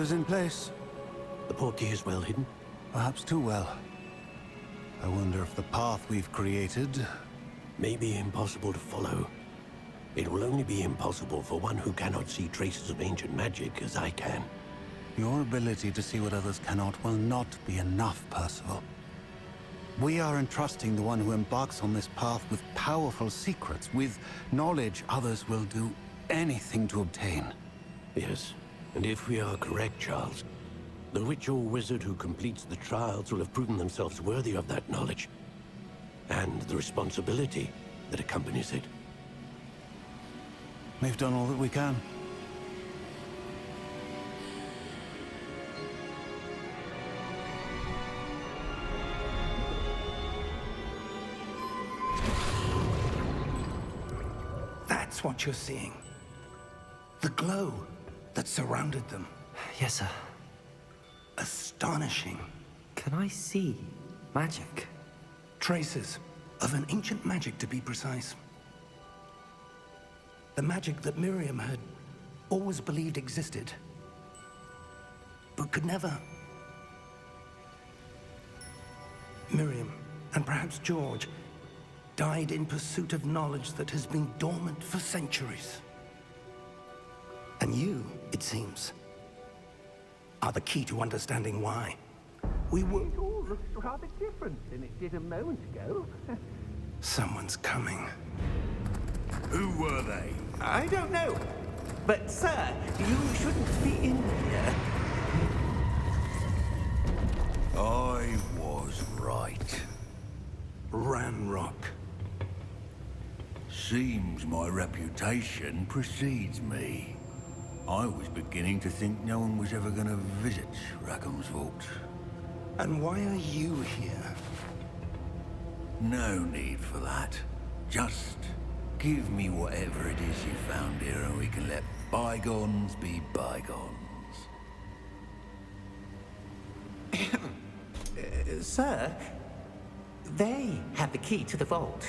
is in place. The portkey is well hidden? Perhaps too well. I wonder if the path we've created... may be impossible to follow. It will only be impossible for one who cannot see traces of ancient magic as I can. Your ability to see what others cannot will not be enough, Percival. We are entrusting the one who embarks on this path with powerful secrets, with knowledge others will do anything to obtain. Yes, and if we are correct, Charles, the witch or wizard who completes the trials will have proven themselves worthy of that knowledge, and the responsibility that accompanies it. We've done all that we can. That's what you're seeing. The glow that surrounded them. Yes, sir. Astonishing. Can I see magic? Traces of an ancient magic, to be precise. The magic that Miriam had always believed existed, but could never. Miriam, and perhaps George, died in pursuit of knowledge that has been dormant for centuries. And you, it seems, are the key to understanding why. We were... It all looks rather different than it did a moment ago. Someone's coming. Who were they? I don't know. But, sir, you shouldn't be in here. I was right. Ranrock. Seems my reputation precedes me. I was beginning to think no one was ever going to visit Rackham's vault. And why are you here? No need for that. Just give me whatever it is you found here and we can let bygones be bygones. Sir, they have the key to the vault.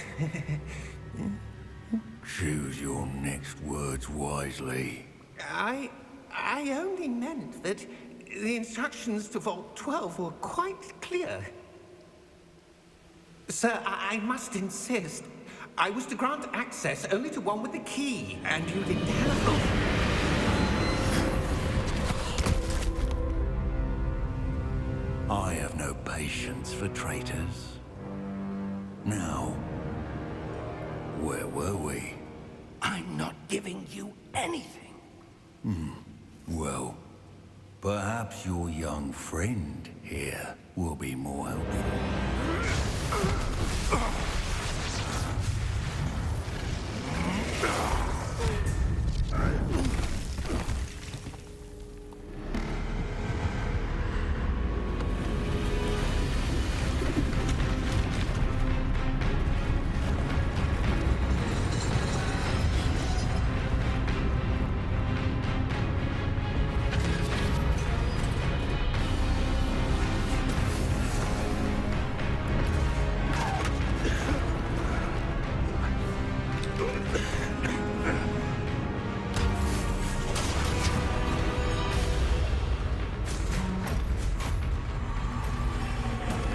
Choose your next words wisely. I only meant that the instructions to Vault 12 were quite clear. Sir, I must insist. I was to grant access only to one with the key, and you didn't have... I have no patience for traitors. Now, where were we? I'm not giving you anything. Well, perhaps your young friend here will be more helpful.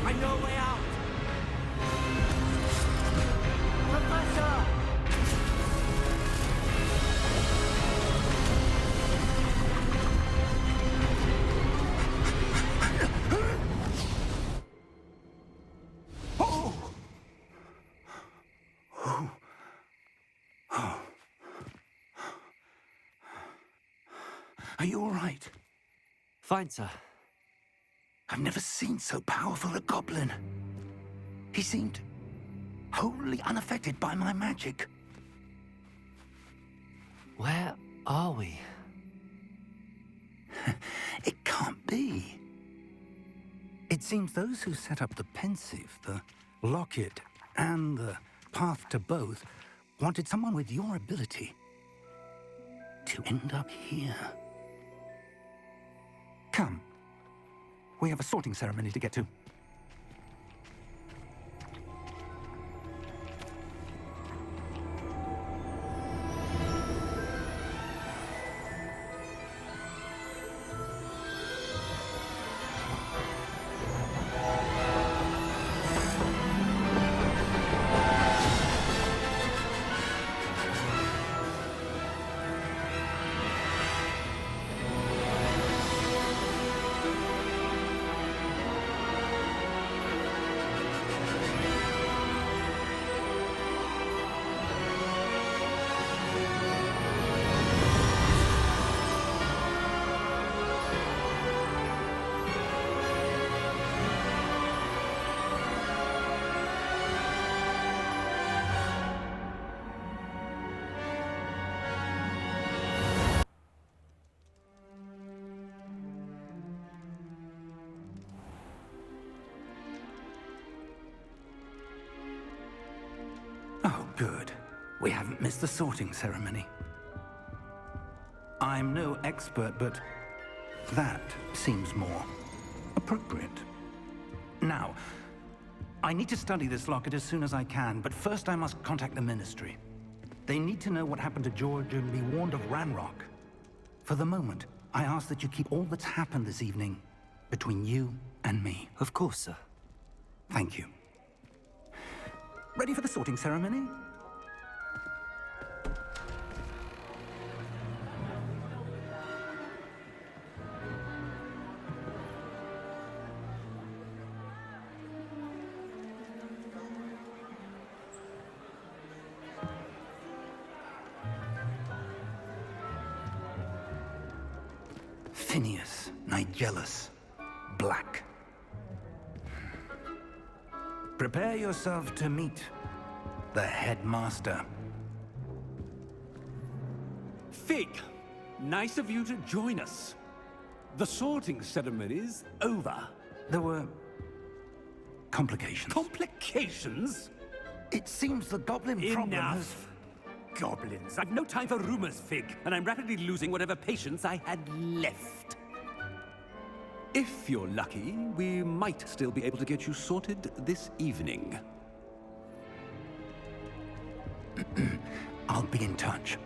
I know a way out! Professor! Are you all right? Fine, sir. I've never seen so powerful a goblin. He seemed wholly unaffected by my magic. Where are we? It can't be. It seems those who set up the pensive, the locket, and the path to both wanted someone with your ability to end up here. Come. We have a sorting ceremony to get to. Good. We haven't missed the sorting ceremony. I'm no expert, but that seems more appropriate. Now, I need to study this locket as soon as I can, but first I must contact the Ministry. They need to know what happened to George and be warned of Ranrock. For the moment, I ask that you keep all that's happened this evening between you and me. Of course, sir. Thank you. Ready for the sorting ceremony? Phineas, Nigellus, Black. Prepare yourself to meet the headmaster. Fig, nice of you to join us. The sorting ceremony's over. There were complications. Complications? It seems the goblin problem has... Enough. Goblins. I've no time for rumors, Fig, and I'm rapidly losing whatever patience I had left. If you're lucky, we might still be able to get you sorted this evening. I'll be in touch.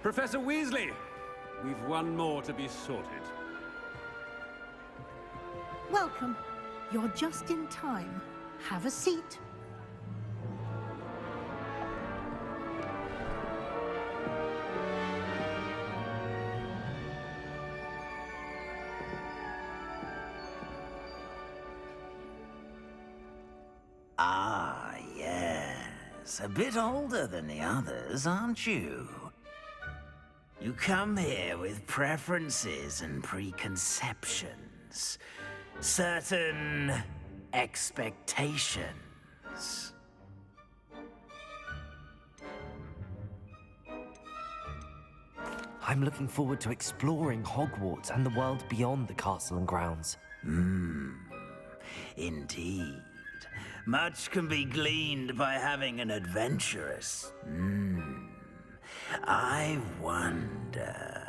Professor Weasley, we've one more to be sorted. Welcome. You're just in time. Have a seat. Ah, yes. A bit older than the others, aren't you? You come here with preferences and preconceptions. Certain expectations. I'm looking forward to exploring Hogwarts and the world beyond the castle and grounds. Indeed. Much can be gleaned by having an adventurous. I wonder.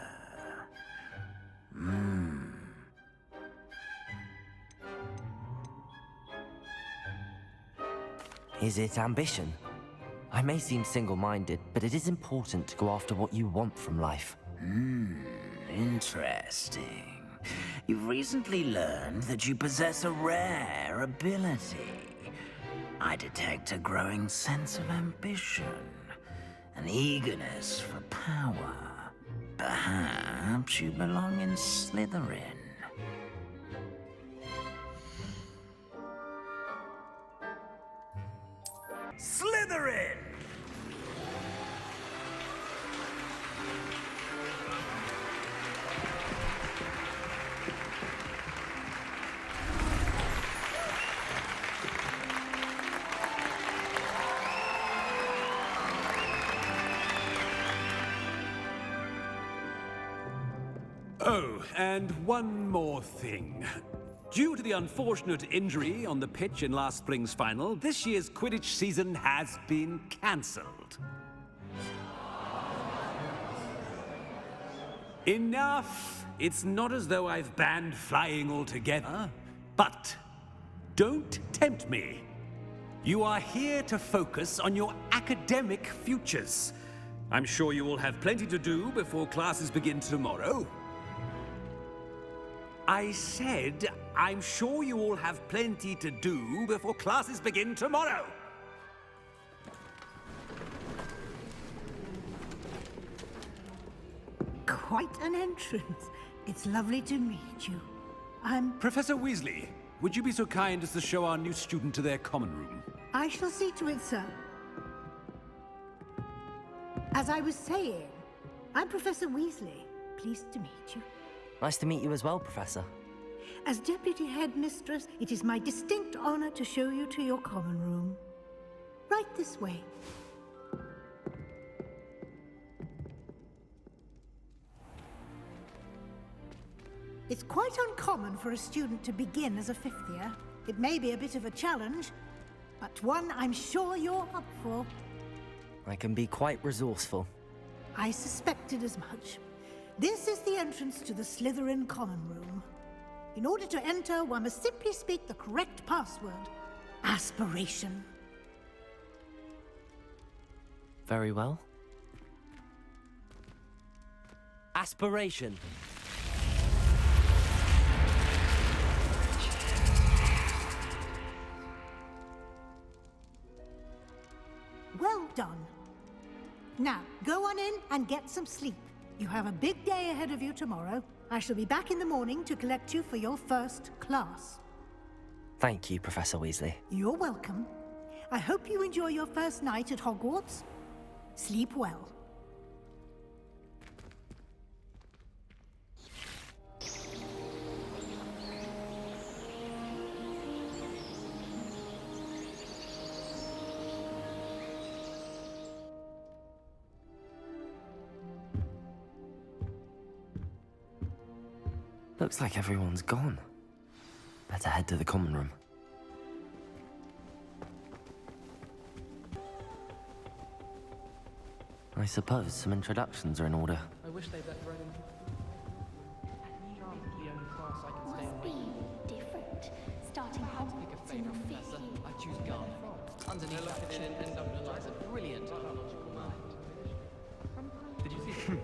Is it ambition? I may seem single-minded, but it is important to go after what you want from life. Interesting. You've recently learned that you possess a rare ability. I detect a growing sense of ambition, an eagerness for power. Perhaps you belong in Slytherin. Slytherin! Oh, and one more thing. Due to the unfortunate injury on the pitch in last spring's final, this year's Quidditch season has been cancelled. Enough! It's not as though I've banned flying altogether, but don't tempt me. You are here to focus on your academic futures. I'm sure you will have plenty to do before classes begin tomorrow. I said, I'm sure you all have plenty to do before classes begin tomorrow. Quite an entrance. It's lovely to meet you. Professor Weasley, would you be so kind as to show our new student to their common room? I shall see to it, sir. As I was saying, I'm Professor Weasley. Pleased to meet you. Nice to meet you as well, Professor. As Deputy Headmistress, it is my distinct honor to show you to your common room. Right this way. It's quite uncommon for a student to begin as a fifth year. It may be a bit of a challenge, but one I'm sure you're up for. I can be quite resourceful. I suspected as much. This is the entrance to the Slytherin Common Room. In order to enter, one must simply speak the correct password. Aspiration. Very well. Aspiration. Well done. Now, go on in and get some sleep. You have a big day ahead of you tomorrow. I shall be back in the morning to collect you for your first class. Thank you, Professor Weasley. You're welcome. I hope you enjoy your first night at Hogwarts. Sleep well. Looks like everyone's gone. Better head to the common room. I suppose some introductions are in order. I wish they'd let Ronan. The only class I can stay Must be different. Starting Hogwarts in your fifth year. I choose Garnet. Underneath that chin lies a brilliant biological mind. Did you see it?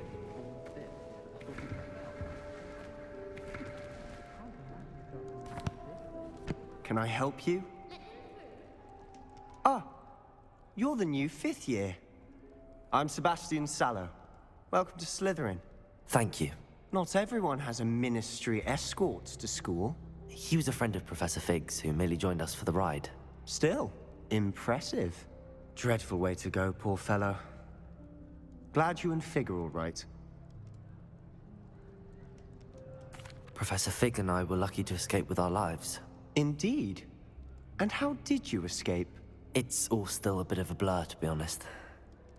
Can I help you? Ah, you're the new fifth year. I'm Sebastian Sallow. Welcome to Slytherin. Thank you. Not everyone has a ministry escort to school. He was a friend of Professor Fig's who merely joined us for the ride. Still, impressive. Dreadful way to go, poor fellow. Glad you and Fig are all right. Professor Fig and I were lucky to escape with our lives. Indeed. And how did you escape? It's all still a bit of a blur, to be honest.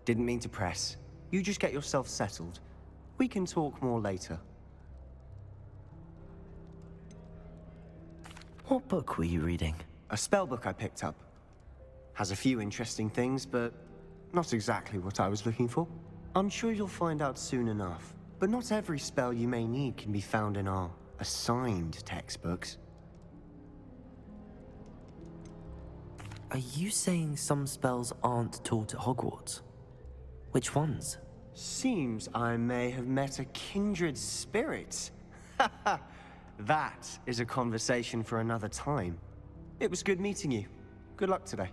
Didn't mean to press. You just get yourself settled. We can talk more later. What book were you reading? A spell book I picked up. Has a few interesting things, but not exactly what I was looking for. I'm sure you'll find out soon enough. But not every spell you may need can be found in our assigned textbooks. Are you saying some spells aren't taught at Hogwarts? Which ones? Seems I may have met a kindred spirit. That is a conversation for another time. It was good meeting you. Good luck today.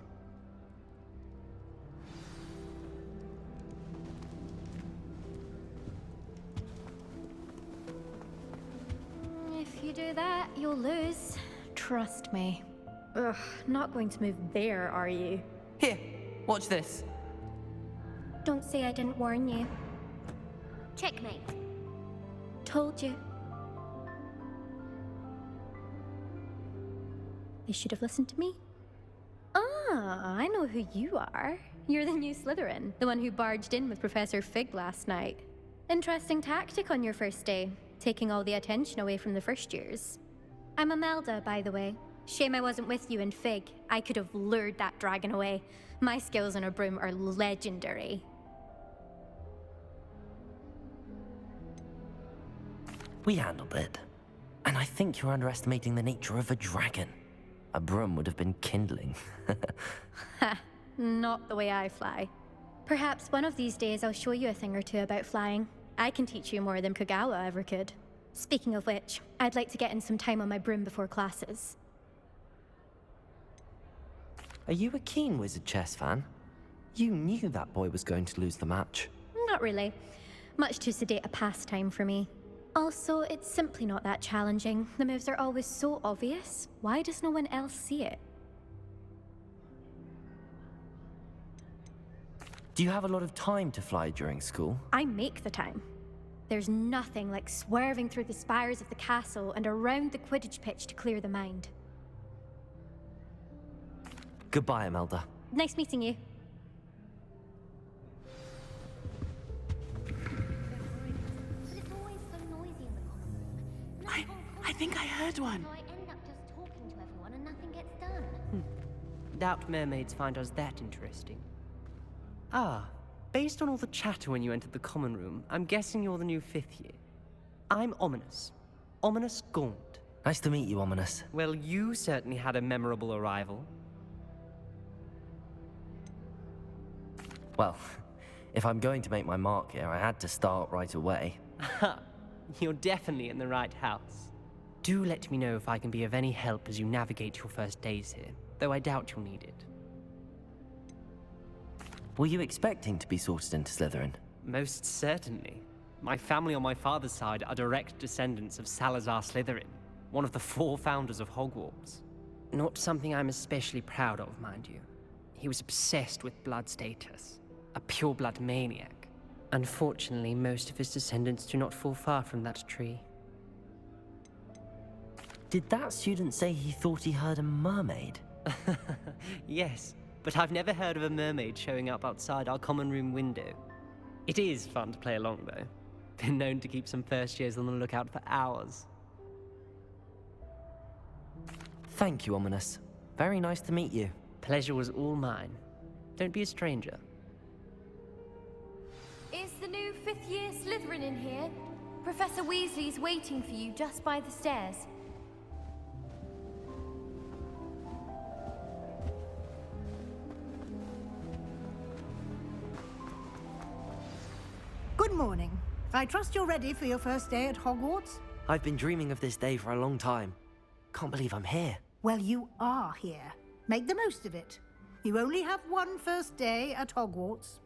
If you do that, you'll lose. Trust me. Ugh, not going to move there, are you? Here, watch this. Don't say I didn't warn you. Checkmate. Told you. They should have listened to me. Ah, I know who you are. You're the new Slytherin, the one who barged in with Professor Fig last night. Interesting tactic on your first day, taking all the attention away from the first years. I'm Imelda, by the way. Shame I wasn't with you in Fig. I could have lured that dragon away. My skills on a broom are legendary. We handled it. And I think you're underestimating the nature of a dragon. A broom would have been kindling. Ha, not the way I fly. Perhaps one of these days I'll show you a thing or two about flying. I can teach you more than Kogawa ever could. Speaking of which, I'd like to get in some time on my broom before classes. Are you a keen Wizard Chess fan? You knew that boy was going to lose the match. Not really. Much too sedate a pastime for me. Also, it's simply not that challenging. The moves are always so obvious. Why does no one else see it? Do you have a lot of time to fly during school? I make the time. There's nothing like swerving through the spires of the castle and around the Quidditch pitch to clear the mind. Goodbye, Imelda. Nice meeting you. think I heard one. So I end up just talking to everyone and nothing gets done. Doubt mermaids find us that interesting. Ah, based on all the chatter when you entered the common room, I'm guessing you're the new 5th year. I'm Ominous. Ominous Gaunt. Nice to meet you, Ominous. Well, you certainly had a memorable arrival. Well, if I'm going to make my mark here, I had to start right away. Ha! You're definitely in the right house. Do let me know if I can be of any help as you navigate your first days here, though I doubt you'll need it. Were you expecting to be sorted into Slytherin? Most certainly. My family on my father's side are direct descendants of Salazar Slytherin, one of the 4 founders of Hogwarts. Not something I'm especially proud of, mind you. He was obsessed with blood status, a pure-blood maniac. Unfortunately, most of his descendants do not fall far from that tree. Did that student say he thought he heard a mermaid? Yes, but I've never heard of a mermaid showing up outside our common room window. It is fun to play along, though. Been known to keep some first years on the lookout for hours. Thank you, Ominous. Very nice to meet you. Pleasure was all mine. Don't be a stranger. Is the new 5th year Slytherin in here? Professor Weasley's waiting for you just by the stairs. Good morning. I trust you're ready for your first day at Hogwarts? I've been dreaming of this day for a long time. Can't believe I'm here. Well, you are here. Make the most of it. You only have one first day at Hogwarts.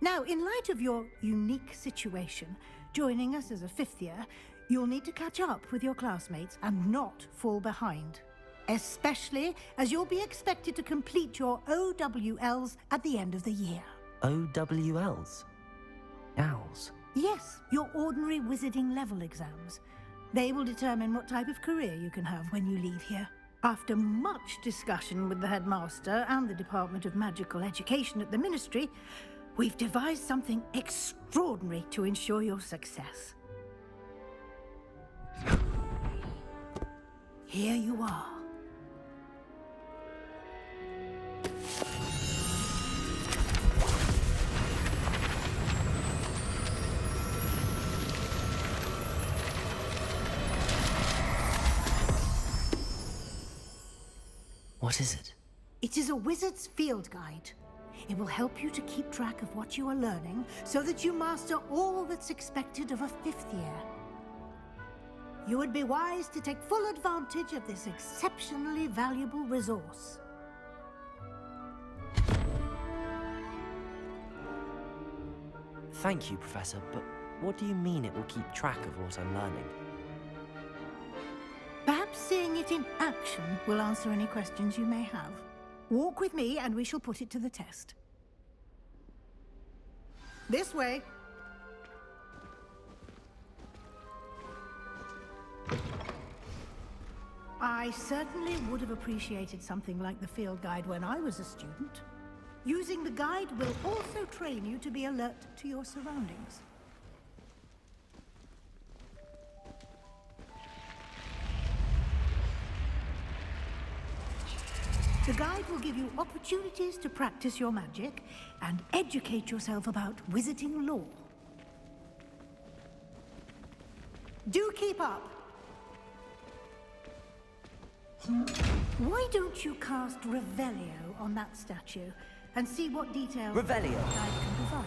Now, in light of your unique situation, joining us as a 5th year, you'll need to catch up with your classmates and not fall behind. Especially as you'll be expected to complete your OWLs at the end of the year. OWLs? Owls? Yes, your ordinary wizarding level exams. They will determine what type of career you can have when you leave here. After much discussion with the headmaster and the Department of Magical Education at the Ministry, we've devised something extraordinary to ensure your success. Here you are. What is it? It is a wizard's field guide. It will help you to keep track of what you are learning so that you master all that's expected of a 5th year. You would be wise to take full advantage of this exceptionally valuable resource. Thank you, Professor, but what do you mean it will keep track of what I'm learning? Perhaps seeing it in action will answer any questions you may have. Walk with me and we shall put it to the test. This way. I certainly would have appreciated something like the field guide when I was a student. Using the guide will also train you to be alert to your surroundings. The guide will give you opportunities to practice your magic and educate yourself about wizarding lore. Do keep up! Why don't you cast Revelio on that statue and see what details Revelio. the guide can provide?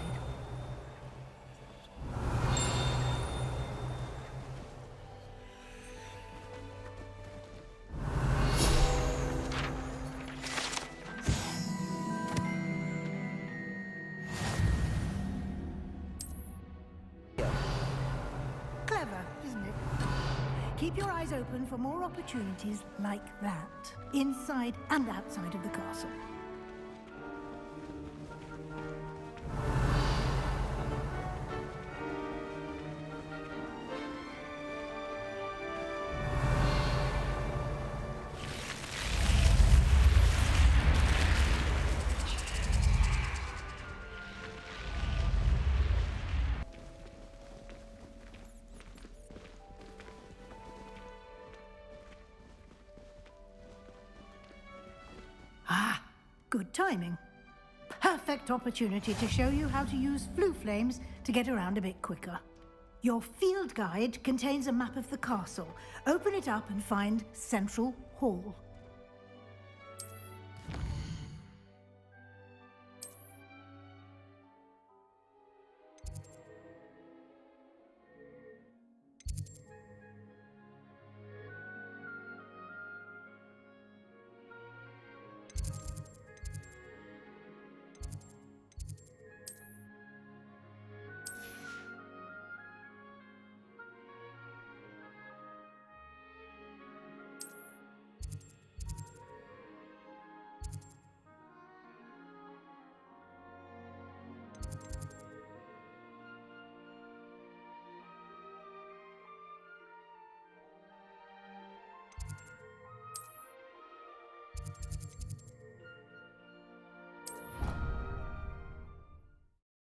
Clever, isn't it? Keep your eyes open for more opportunities like that, inside and outside of the castle. Good timing. Perfect opportunity to show you how to use flue flames to get around a bit quicker. Your field guide contains a map of the castle. Open it up and find Central Hall.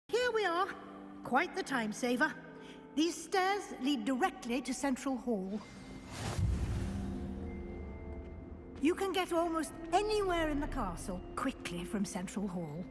Here we are. Quite the time saver. These stairs lead directly to Central Hall. You can get almost anywhere in the castle quickly from Central Hall.